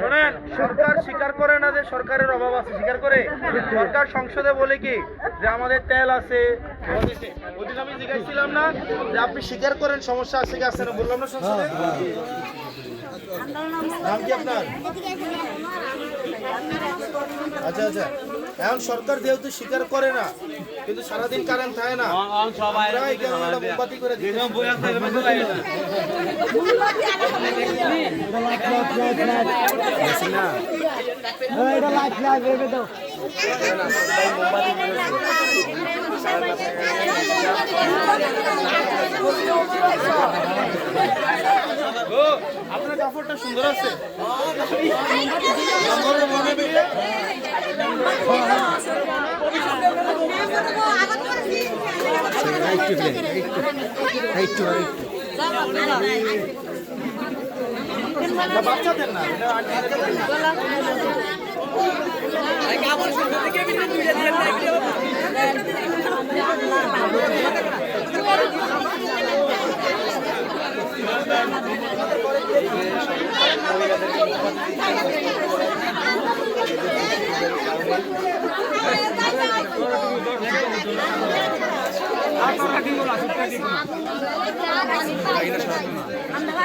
শোনেন, সরকার স্বীকার করে না যে সরকারের অভাব আছে, স্বীকার করে। সরকার সংসদে বলে কি যে আমাদের তেল আছে। ওদিন আমি জিজ্ঞাসছিলাম না যে আপনি স্বীকার করেন সমস্যা আছে কি আছে না, বললাম না সংসদে। নাম কি আপনার? আচ্ছা আচ্ছা, এখন সরকার যেহেতু স্বীকার করে না, কিন্তু সারাদিন কারেন্ট থাকে না, মোমবাতি করে আপনার কাপড়টা সুন্দর আছে। বাচ্চাদের না, আমরা